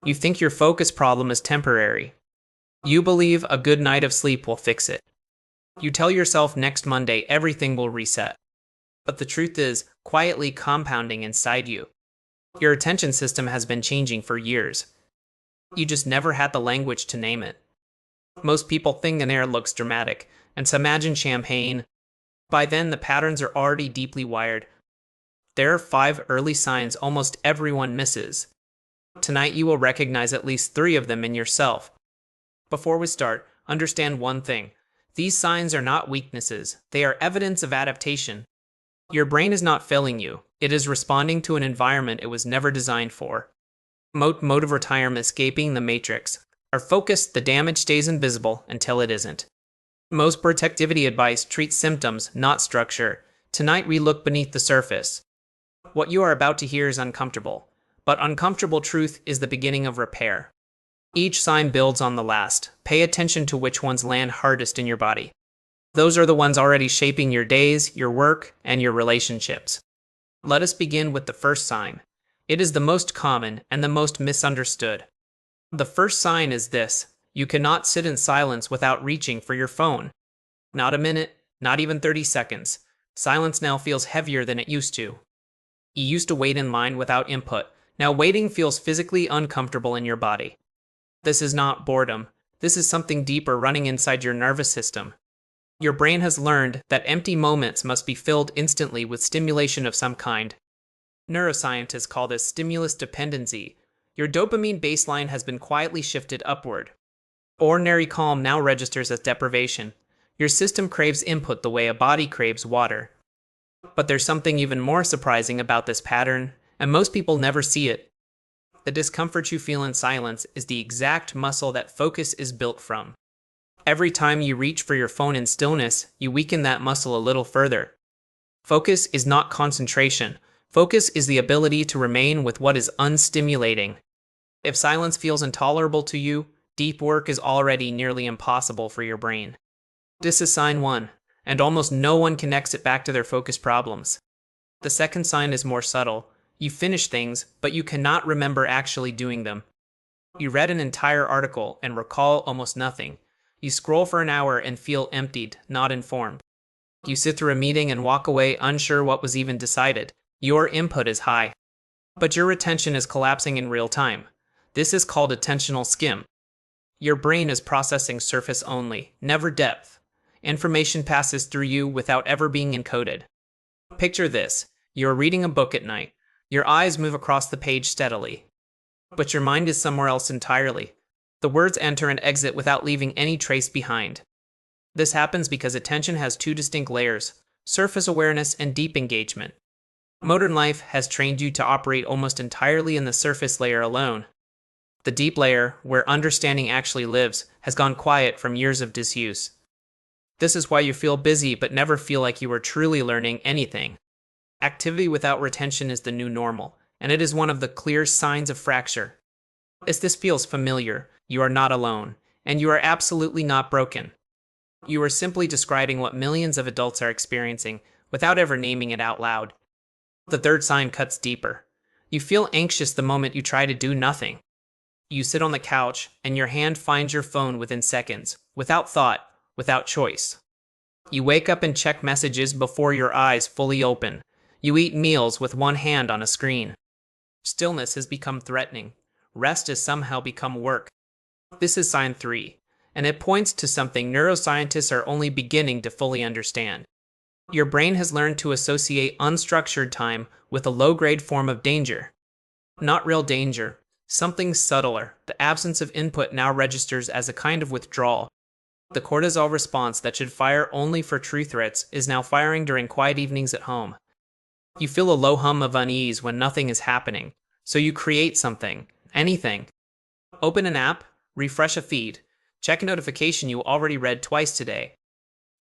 You think your focus problem is temporary. You believe a good night of sleep will fix it. You tell yourself next Monday everything will reset. But the truth is quietly compounding inside you. Your attention system has been changing for years. You just never had the language to name it. Most people think an air looks dramatic, and so imagine champagne. By then, the patterns are already deeply wired. There are 5 early signs almost everyone misses. Tonight, you will recognize at least 3 of them in yourself. Before we start, understand one thing. These signs are not weaknesses, they are evidence of adaptation. Your brain is not failing you, it is responding to an environment it was never designed for. Mode of retirement escaping the matrix. Our focus, the damage stays invisible until it isn't. Most protectivity advice treats symptoms, not structure. Tonight we look beneath the surface. What you are about to hear is uncomfortable, but uncomfortable truth is the beginning of repair. Each sign builds on the last. Pay attention to which ones land hardest in your body. Those are the ones already shaping your days, your work, and your relationships. Let us begin with the first sign. It is the most common and the most misunderstood. The first sign is this: you cannot sit in silence without reaching for your phone. Not a minute, not even 30 seconds. Silence now feels heavier than it used to. You used to wait in line without input. Now waiting feels physically uncomfortable in your body. This is not boredom. This is something deeper running inside your nervous system. Your brain has learned that empty moments must be filled instantly with stimulation of some kind. Neuroscientists call this stimulus dependency. Your dopamine baseline has been quietly shifted upward. Ordinary calm now registers as deprivation. Your system craves input the way a body craves water. But there's something even more surprising about this pattern, and most people never see it. The discomfort you feel in silence is the exact muscle that focus is built from. Every time you reach for your phone in stillness, you weaken that muscle a little further. Focus is not concentration. Focus is the ability to remain with what is unstimulating. If silence feels intolerable to you, deep work is already nearly impossible for your brain. This is sign 1, and almost no one connects it back to their focus problems. The second sign is more subtle. You finish things, but you cannot remember actually doing them. You read an entire article and recall almost nothing. You scroll for an hour and feel emptied, not informed. You sit through a meeting and walk away unsure what was even decided. Your input is high, but your retention is collapsing in real time. This is called attentional skim. Your brain is processing surface only, never depth. Information passes through you without ever being encoded. Picture this. You are reading a book at night. Your eyes move across the page steadily, but your mind is somewhere else entirely. The words enter and exit without leaving any trace behind. This happens because attention has 2 distinct layers: surface awareness and deep engagement. Modern life has trained you to operate almost entirely in the surface layer alone. The deep layer, where understanding actually lives, has gone quiet from years of disuse. This is why you feel busy but never feel like you are truly learning anything. Activity without retention is the new normal, and it is one of the clear signs of fracture. As this feels familiar, you are not alone, and you are absolutely not broken. You are simply describing what millions of adults are experiencing without ever naming it out loud. The third sign cuts deeper. You feel anxious the moment you try to do nothing. You sit on the couch, and your hand finds your phone within seconds, without thought, without choice. You wake up and check messages before your eyes fully open. You eat meals with one hand on a screen. Stillness has become threatening. Rest has somehow become work. This is sign 3, and it points to something neuroscientists are only beginning to fully understand. Your brain has learned to associate unstructured time with a low-grade form of danger. Not real danger, something subtler. The absence of input now registers as a kind of withdrawal. The cortisol response that should fire only for true threats is now firing during quiet evenings at home. You feel a low hum of unease when nothing is happening, so you create something, anything. Open an app, refresh a feed, check a notification you already read twice today.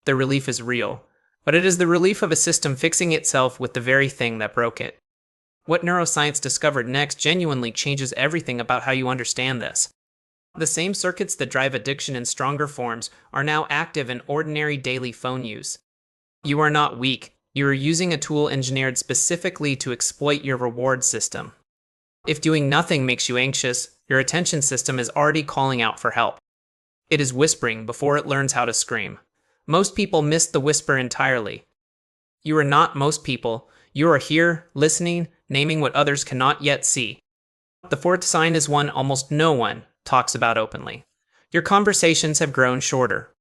The relief is real, but it is the relief of a system fixing itself with the very thing that broke it. What neuroscience discovered next genuinely changes everything about how you understand this. The same circuits that drive addiction in stronger forms are now active in ordinary daily phone use. You are not weak. You are using a tool engineered specifically to exploit your reward system. If doing nothing makes you anxious, Your attention system is already calling out for help. It is whispering before it learns how to scream. Most people miss the whisper entirely. You are not most people. You are here, listening, naming what others cannot yet see. The fourth sign is one almost no one talks about openly. Your conversations have grown shorter.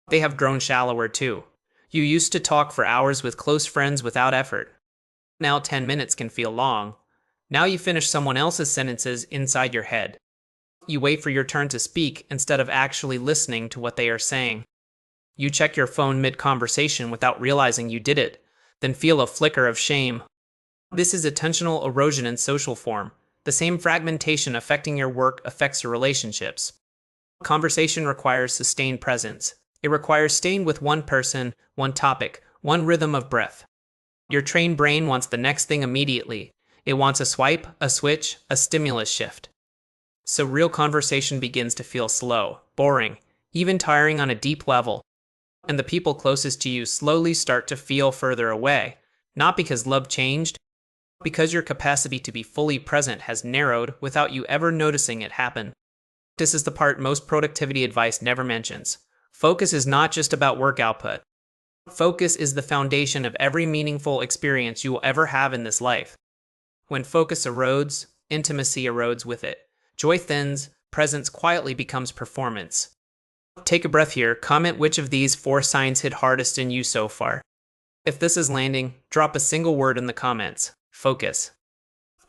They have grown shallower too. You used to talk for hours with close friends without effort. Now 10 minutes can feel long. Now you finish someone else's sentences inside your head. You wait for your turn to speak instead of actually listening to what they are saying. You check your phone mid-conversation without realizing you did it, then feel a flicker of shame. This is attentional erosion in social form. The same fragmentation affecting your work affects your relationships. Conversation requires sustained presence. It requires staying with one person, one topic, one rhythm of breath. Your trained brain wants the next thing immediately. It wants a swipe, a switch, a stimulus shift. So real conversation begins to feel slow, boring, even tiring on a deep level. And the people closest to you slowly start to feel further away, not because love changed, because your capacity to be fully present has narrowed without you ever noticing it happen. This is the part most productivity advice never mentions. Focus is not just about work output. Focus is the foundation of every meaningful experience you will ever have in this life. When focus erodes, intimacy erodes with it. Joy thins, presence quietly becomes performance. Take a breath here. Comment which of these 4 signs hit hardest in you so far. If this is landing, drop a single word in the comments. Focus.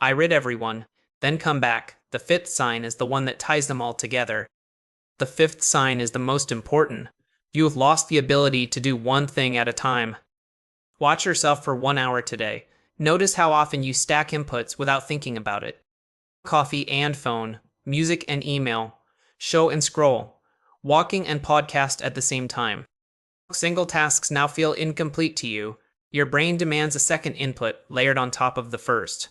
I read everyone, then come back. The 5th sign is the one that ties them all together. The 5th sign is the most important. You have lost the ability to do one thing at a time. Watch yourself for 1 hour today. Notice how often you stack inputs without thinking about it. Coffee and phone, music and email, show and scroll, walking and podcast at the same time. Single tasks now feel incomplete to you. Your brain demands a second input layered on top of the first.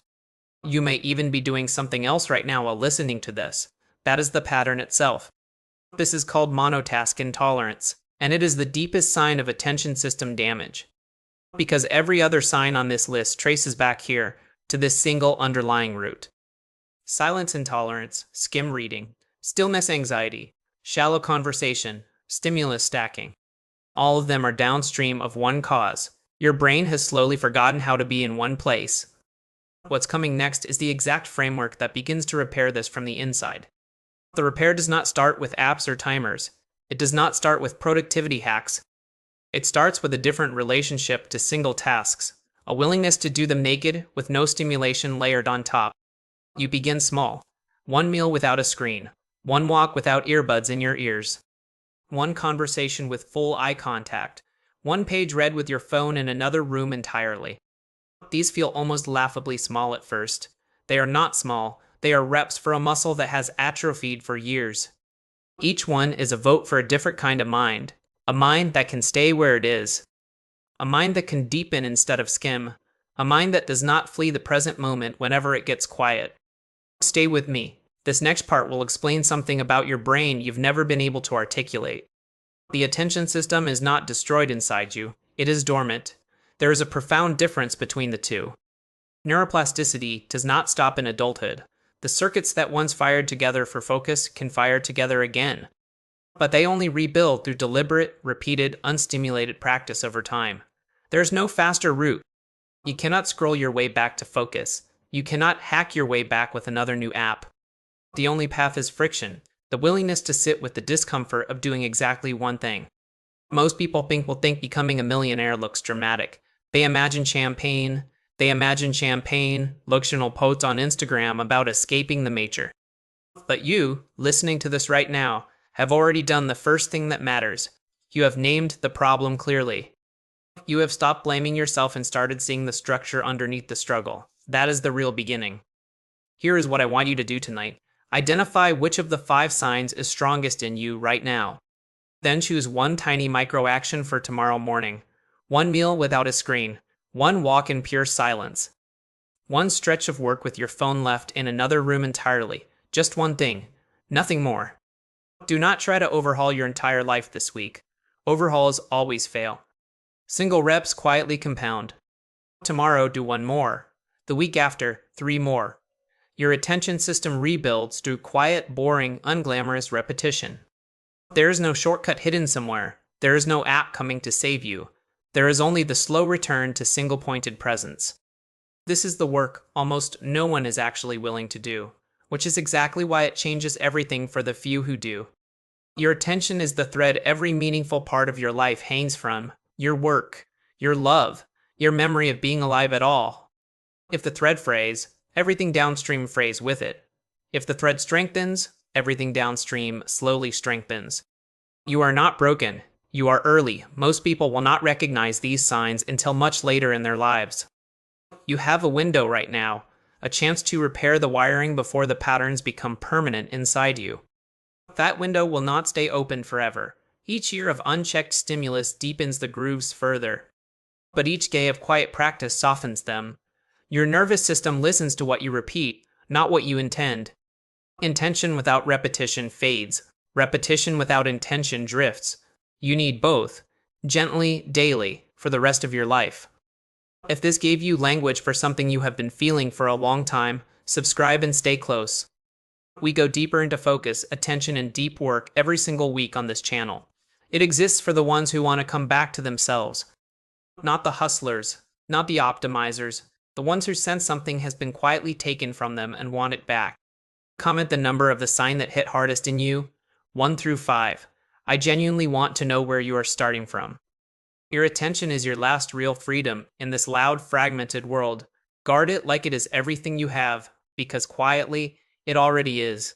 You may even be doing something else right now while listening to this. That is the pattern itself. This is called monotask intolerance, and it is the deepest sign of attention system damage. Because every other sign on this list traces back here to this single underlying root. Silence intolerance, skim reading, stillness anxiety, shallow conversation, stimulus stacking. All of them are downstream of one cause. Your brain has slowly forgotten how to be in one place. What's coming next is the exact framework that begins to repair this from the inside. The repair does not start with apps or timers. It does not start with productivity hacks. It starts with a different relationship to single tasks, a willingness to do them naked with no stimulation layered on top. You begin small. 1 meal without a screen. 1 walk without earbuds in your ears. 1 conversation with full eye contact. 1 page read with your phone in another room entirely. These feel almost laughably small at first. They are not small. They are reps for a muscle that has atrophied for years. Each one is a vote for a different kind of mind. A mind that can stay where it is. A mind that can deepen instead of skim. A mind that does not flee the present moment whenever it gets quiet. Stay with me. This next part will explain something about your brain you've never been able to articulate. The attention system is not destroyed inside you. It is dormant. There is a profound difference between the two. Neuroplasticity does not stop in adulthood. The circuits that once fired together for focus can fire together again. But they only rebuild through deliberate, repeated, unstimulated practice over time. There is no faster route. You cannot scroll your way back to focus. You cannot hack your way back with another new app. The only path is friction, the willingness to sit with the discomfort of doing exactly one thing. Most people will think becoming a millionaire looks dramatic. They imagine champagne, luxury posts on Instagram about escaping the matrix. But you, listening to this right now, have already done the first thing that matters. You have named the problem clearly. You have stopped blaming yourself and started seeing the structure underneath the struggle. That is the real beginning. Here is what I want you to do tonight. Identify which of the 5 signs is strongest in you right now. Then choose 1 tiny micro action for tomorrow morning. 1 meal without a screen. 1 walk in pure silence. 1 stretch of work with your phone left in another room entirely. Just 1 thing. Nothing more. Do not try to overhaul your entire life this week. Overhauls always fail. Single reps quietly compound. Tomorrow, do 1 more. The week after, 3 more. Your attention system rebuilds through quiet, boring, unglamorous repetition. There is no shortcut hidden somewhere. There is no app coming to save you. There is only the slow return to single-pointed presence. This is the work almost no one is actually willing to do, which is exactly why it changes everything for the few who do. Your attention is the thread every meaningful part of your life hangs from: your work, your love, your memory of being alive at all. If the thread frays, everything downstream frays with it. If the thread strengthens, everything downstream slowly strengthens. You are not broken. You are early. Most people will not recognize these signs until much later in their lives. You have a window right now, a chance to repair the wiring before the patterns become permanent inside you. That window will not stay open forever. Each year of unchecked stimulus deepens the grooves further, but each day of quiet practice softens them. Your nervous system listens to what you repeat, not what you intend. Intention without repetition fades. Repetition without intention drifts. You need both, gently, daily, for the rest of your life. If this gave you language for something you have been feeling for a long time, subscribe and stay close. We go deeper into focus, attention, and deep work every single week on this channel. It exists for the ones who want to come back to themselves. Not the hustlers, not the optimizers, the ones who sense something has been quietly taken from them and want it back. Comment the number of the sign that hit hardest in you, 1 through 5. I genuinely want to know where you are starting from. Your attention is your last real freedom in this loud, fragmented world. Guard it like it is everything you have, because quietly, it already is.